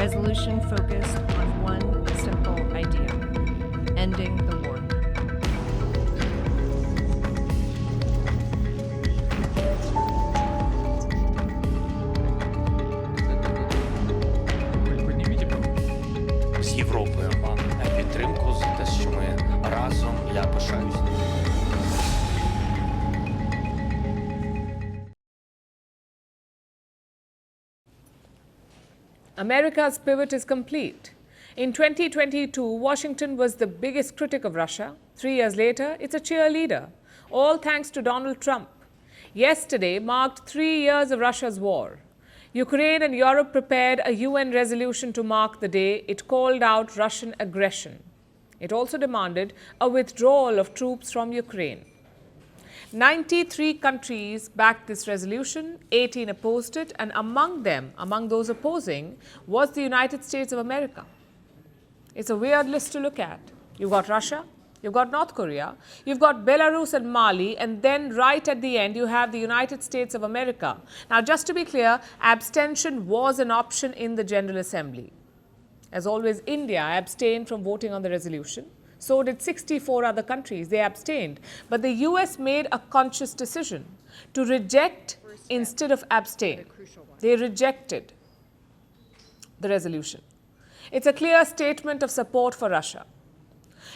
resolution focused on one simple idea: ending the war. З Європою вам підтримку за те, що ми разом, я пишаюсь. America's pivot is complete. In 2022, Washington was the biggest critic of Russia. 3 years later, it's a cheerleader, all thanks to Donald Trump. Yesterday marked 3 years of Russia's war. Ukraine and Europe prepared a UN resolution to mark the day. It called out Russian aggression. It also demanded a withdrawal of troops from Ukraine. 93 countries backed this resolution, 18 opposed it, and among those opposing, was the United States of America. It's a weird list to look at. You've got Russia, you've got North Korea, you've got Belarus and Mali, and then right at the end, you have the United States of America. Now, just to be clear, abstention was an option in the General Assembly. As always, India abstained from voting on the resolution. So did 64 other countries. They abstained. But the US made a conscious decision to reject instead of abstain. They rejected the resolution. It's a clear statement of support for Russia.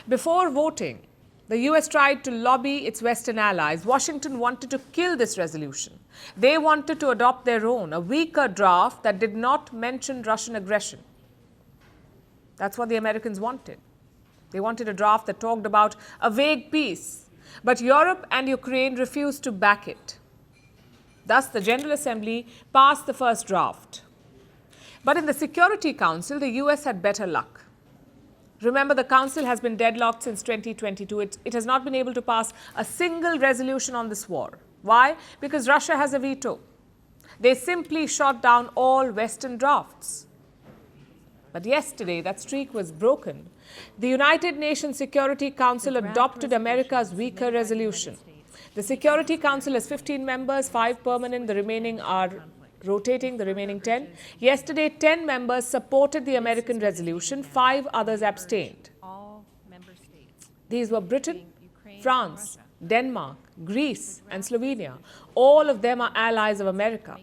Before voting, the US tried to lobby its Western allies. Washington wanted to kill this resolution. They wanted to adopt their own, a weaker draft that did not mention Russian aggression. That's what the Americans wanted. They wanted a draft that talked about a vague peace. But Europe and Ukraine refused to back it. Thus, the General Assembly passed the first draft. But in the Security Council, the US had better luck. Remember, the Council has been deadlocked since 2022. It has not been able to pass a single resolution on this war. Why? Because Russia has a veto. They simply shot down all Western drafts. But yesterday, that streak was broken. The United Nations Security Council adopted America's weaker resolution. The Security Council has 15 members, 5 permanent, the remaining are rotating, the remaining 10. Yesterday, 10 members supported the American resolution, 5 others abstained. These were Britain, France, Denmark, Greece, and Slovenia. All of them are allies of America.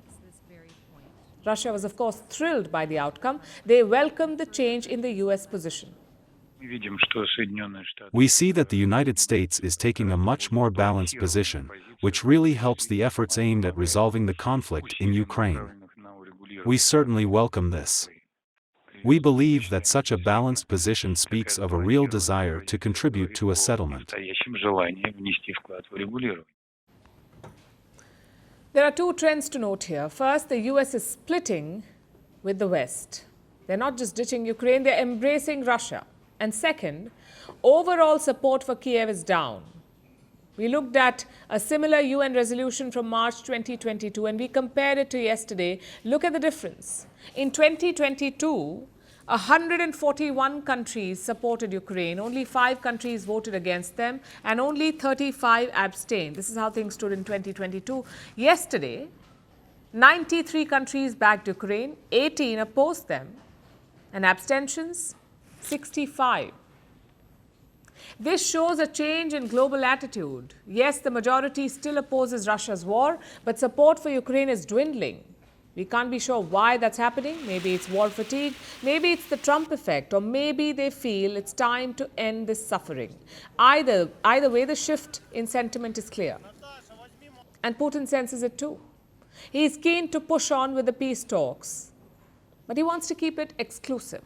Russia was, of course, thrilled by the outcome. They welcomed the change in the US position. We see that the United States is taking a much more balanced position, which really helps the efforts aimed at resolving the conflict in Ukraine. We certainly welcome this. We believe that such a balanced position speaks of a real desire to contribute to a settlement. There are 2 trends to note here. First, the US is splitting with the West. They're not just ditching Ukraine, they're embracing Russia. And second, overall support for Kiev is down. We looked at a similar UN resolution from March 2022 and we compared it to yesterday. Look at the difference. In 2022, 141 countries supported Ukraine, only 5 countries voted against them, and only 35 abstained. This is how things stood in 2022. Yesterday, 93 countries backed Ukraine, 18 opposed them, and abstentions, 65. This shows a change in global attitude. Yes, the majority still opposes Russia's war, but support for Ukraine is dwindling. We can't be sure why that's happening. Maybe it's war fatigue, maybe it's the Trump effect, or maybe they feel it's time to end this suffering. Either way, the shift in sentiment is clear. And Putin senses it too. He's keen to push on with the peace talks, but he wants to keep it exclusive.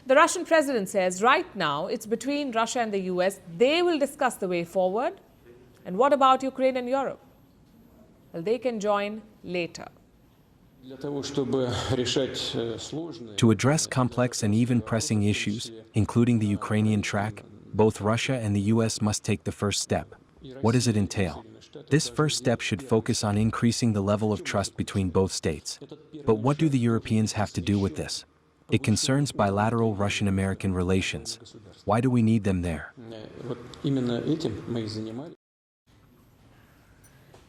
The Russian president says right now it's between Russia and the US. They will discuss the way forward. And what about Ukraine and Europe? Well, they can join later. To address complex and even pressing issues, including the Ukrainian track, both Russia and the US must take the first step. What does it entail? This first step should focus on increasing the level of trust between both states. But what do the Europeans have to do with this? It concerns bilateral Russian-American relations. Why do we need them there?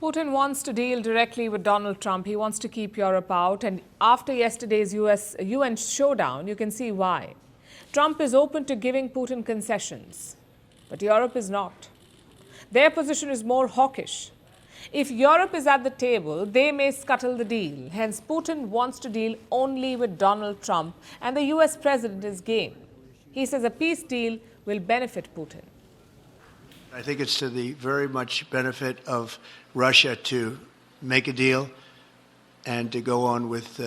Putin wants to deal directly with Donald Trump. He wants to keep Europe out. And after yesterday's UN showdown, you can see why. Trump is open to giving Putin concessions, but Europe is not. Their position is more hawkish. If Europe is at the table, they may scuttle the deal. Hence, Putin wants to deal only with Donald Trump, and the US president is game. He says a peace deal will benefit Putin. I think it's to the very much benefit of Russia to make a deal and to go on with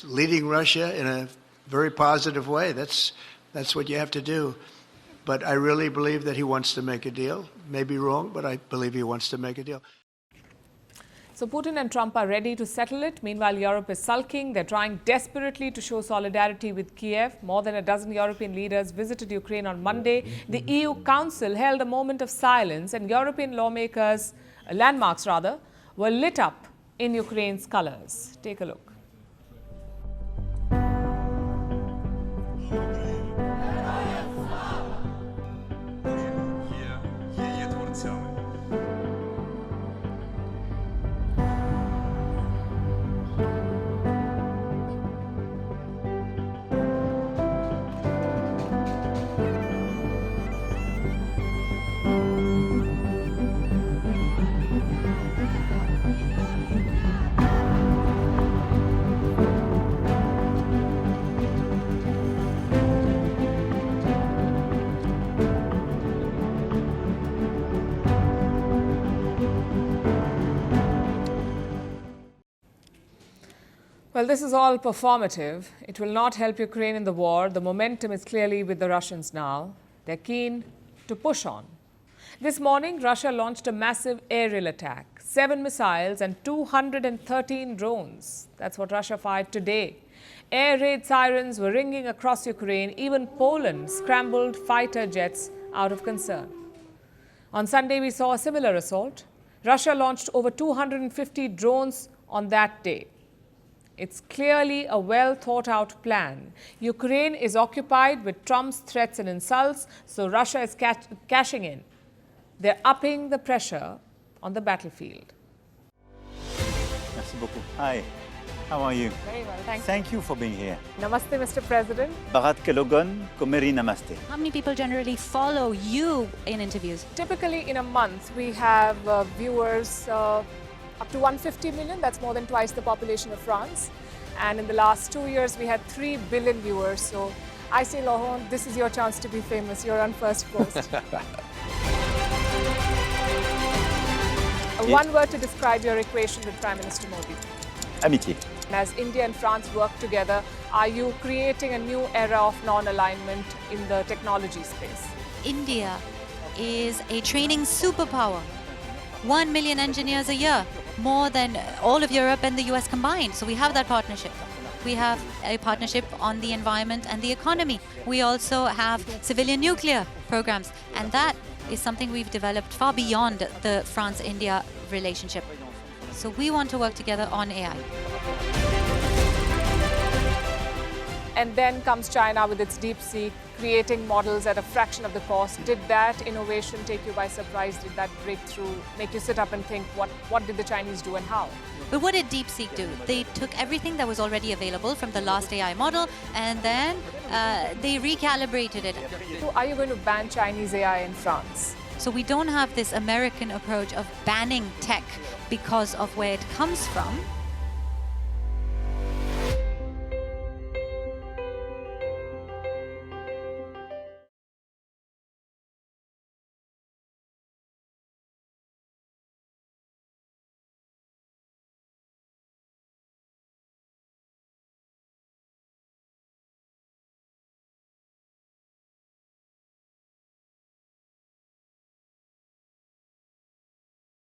leading Russia in a very positive way. That's what you have to do. But I really believe that he wants to make a deal. Maybe wrong, but I believe he wants to make a deal. So Putin and Trump are ready to settle it. Meanwhile, Europe is sulking. They're trying desperately to show solidarity with Kiev. More than a dozen European leaders visited Ukraine on Monday. The EU Council held a moment of silence, and European lawmakers, landmarks rather, were lit up in Ukraine's colors. Take a look. Well, this is all performative. It will not help Ukraine in the war. The momentum is clearly with the Russians now. They're keen to push on. This morning, Russia launched a massive aerial attack. 7 missiles and 213 drones. That's what Russia fired today. Air raid sirens were ringing across Ukraine. Even Poland scrambled fighter jets out of concern. On Sunday, we saw a similar assault. Russia launched over 250 drones on that day. It's clearly a well-thought-out plan. Ukraine is occupied with Trump's threats and insults, so Russia is cashing in. They're upping the pressure on the battlefield. Merci beaucoup. Hi, how are you? Very well, thank you. Thank you for being here. Namaste, Mr. President. Bharat Kelogon, Komeri Namaste. How many people generally follow you in interviews? Typically, in a month, we have viewers up to 150 million. That's more than twice the population of France. And in the last 2 years, we had 3 billion viewers. So I say, Laurent, this is your chance to be famous. You're on Firstpost. One word to describe your equation with Prime Minister Modi. Amitié. As India and France work together, are you creating a new era of non-alignment in the technology space? India is a training superpower. 1 million engineers a year, more than all of Europe and the US combined. So we have that partnership. We have a partnership on the environment and the economy. We also have civilian nuclear programs, and that is something we've developed far beyond the France-India relationship. So we want to work together on AI. And then comes China with its DeepSeek, creating models at a fraction of the cost. Did that innovation take you by surprise? Did that breakthrough make you sit up and think, what did the Chinese do and how? But what did DeepSeek do? They took everything that was already available from the last AI model, and then they recalibrated it. So are you going to ban Chinese AI in France? So we don't have this American approach of banning tech because of where it comes from.